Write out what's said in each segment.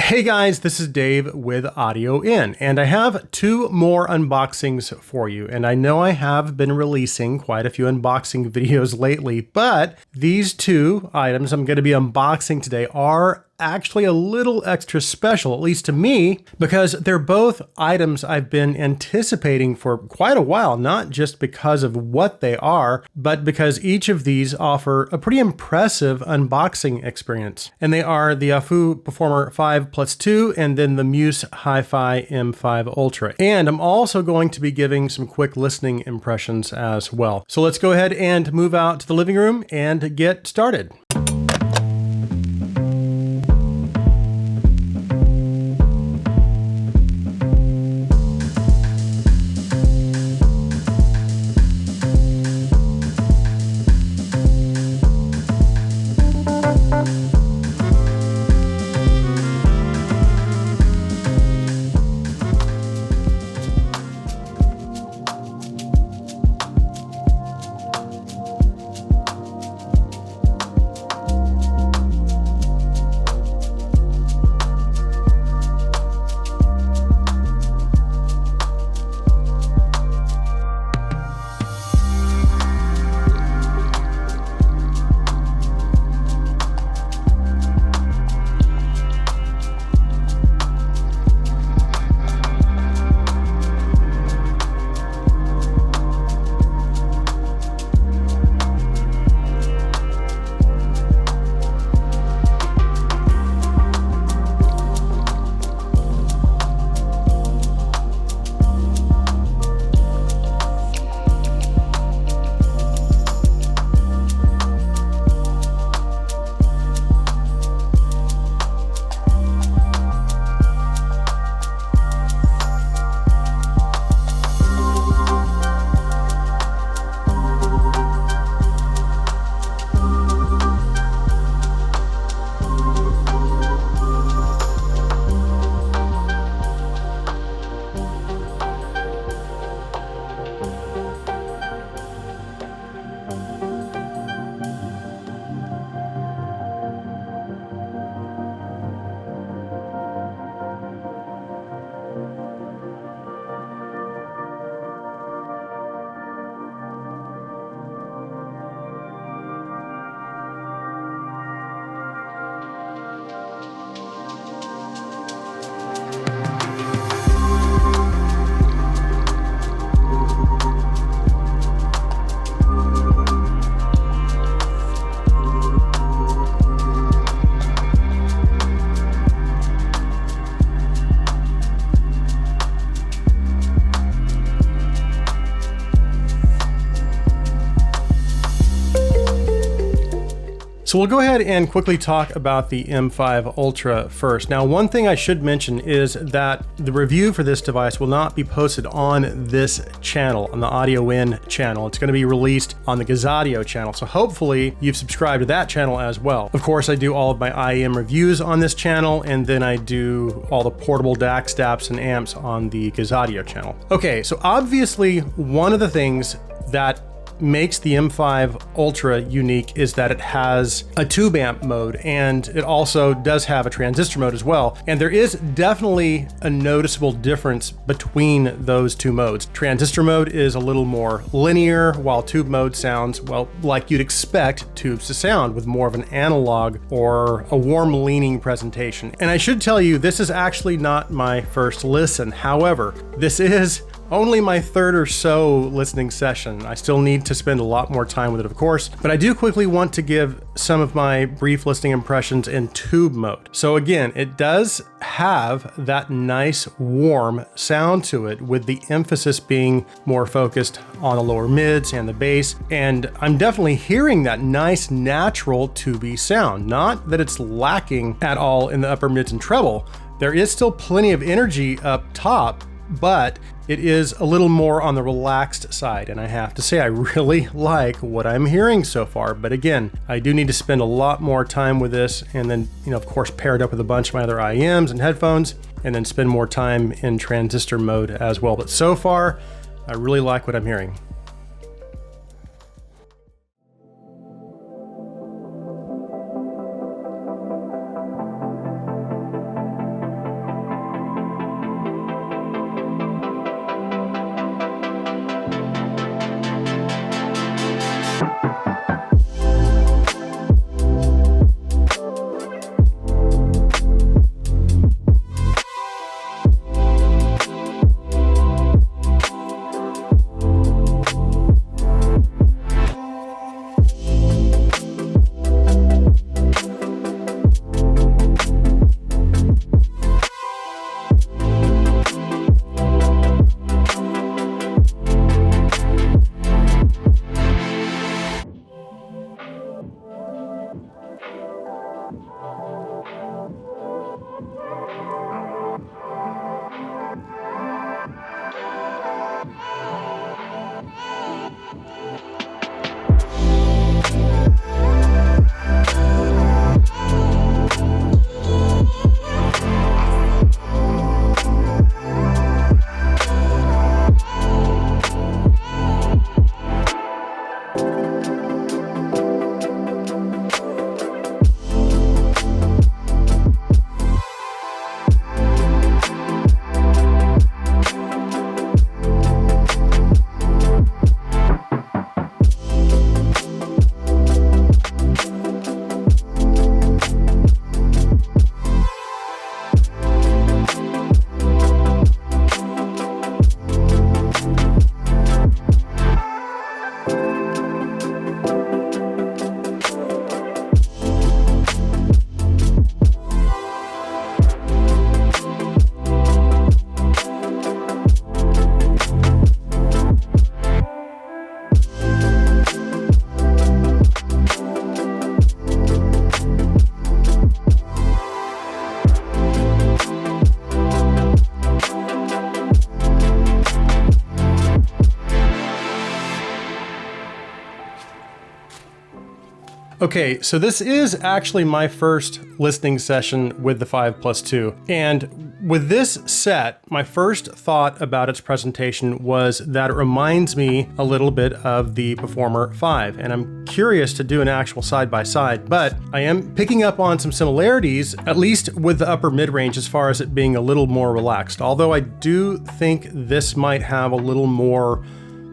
Hey guys, this is Dave with Audio In, and I have two more unboxings for you. And I know I have been releasing quite a few unboxing videos lately, but these two items I'm going to be unboxing today are actually a little extra special, at least to me, because they're both items I've been anticipating for quite a while, not just because of what they are, but because each of these offer a pretty impressive unboxing experience. And they are the AFU Performer 5+2 and then the Muse Hi-Fi M5 Ultra. And I'm also going to be giving some quick listening impressions as well. So let's go ahead and move out to the living room and get started. So we'll go ahead and quickly talk about the M5 Ultra first. Now, one thing I should mention is that the review for this device will not be posted on this channel, on the Audio In channel. It's going to be released on the Gazaudio channel. So hopefully you've subscribed to that channel as well. Of course, I do all of my IEM reviews on this channel, and then I do all the portable DAC, STAPs, and amps on the Gazaudio channel. Okay, so obviously one of the things that makes the M5 Ultra unique is that it has a tube amp mode, and it also does have a transistor mode as well. And there is definitely a noticeable difference between those two modes. Transistor mode is a little more linear, while tube mode sounds, well, like you'd expect tubes to sound, with more of an analog or a warm leaning presentation. And I should tell you, this is actually not my first listen. However, this is only my third or so listening session. I still need to spend a lot more time with it, of course, but I do quickly want to give some of my brief listening impressions in tube mode. So again, it does have that nice warm sound to it, with the emphasis being more focused on the lower mids and the bass. And I'm definitely hearing that nice natural tubey sound. Not that it's lacking at all in the upper mids and treble. There is still plenty of energy up top, but it is a little more on the relaxed side, and I have to say I really like what I'm hearing so far. But again, I do need to spend a lot more time with this, and then, of course, pair it up with a bunch of my other IEMs and headphones, and then spend more time in transistor mode as well. But so far, I really like what I'm hearing. Okay, so this is actually my first listening session with the 5+2. And with this set, my first thought about its presentation was that it reminds me a little bit of the Performer 5. And I'm curious to do an actual side-by-side, but I am picking up on some similarities, at least with the upper mid-range as far as it being a little more relaxed. Although I do think this might have a little more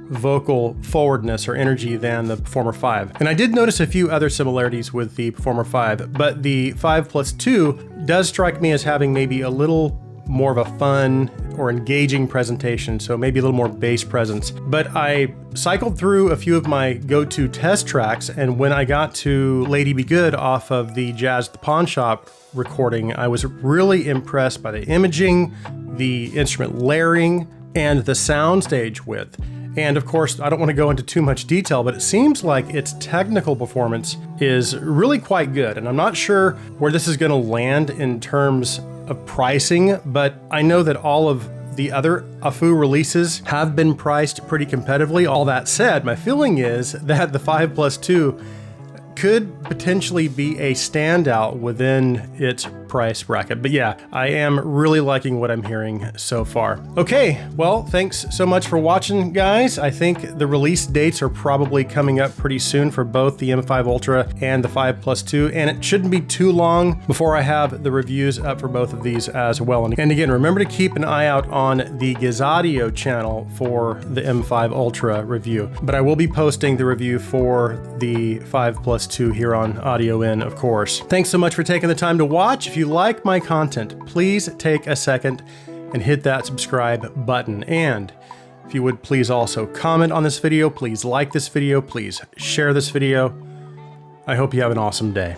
vocal forwardness or energy than the Performer 5. And I did notice a few other similarities with the Performer 5, but the 5+2 does strike me as having maybe a little more of a fun or engaging presentation, so maybe a little more bass presence. But I cycled through a few of my go-to test tracks, and when I got to Lady Be Good off of the Jazz at the Pawn Shop recording, I was really impressed by the imaging, the instrument layering, and the soundstage width. And of course, I don't want to go into too much detail, but it seems like its technical performance is really quite good. And I'm not sure where this is going to land in terms of pricing, but I know that all of the other AFU releases have been priced pretty competitively. All that said, my feeling is that the 5+2 could potentially be a standout within its price bracket. But yeah, I am really liking what I'm hearing so far. Okay, well, thanks so much for watching, guys. I think the release dates are probably coming up pretty soon for both the M5 Ultra and the 5+2, and it shouldn't be too long before I have the reviews up for both of these as well. And again, remember to keep an eye out on the Gizaudio channel for the M5 Ultra review. But I will be posting the review for the 5+2 here on Audio In, of course. Thanks so much for taking the time to watch. If you like my content, please take a second and hit that subscribe button. And if you would please also comment on this video, please like this video, please share this video. I hope you have an awesome day.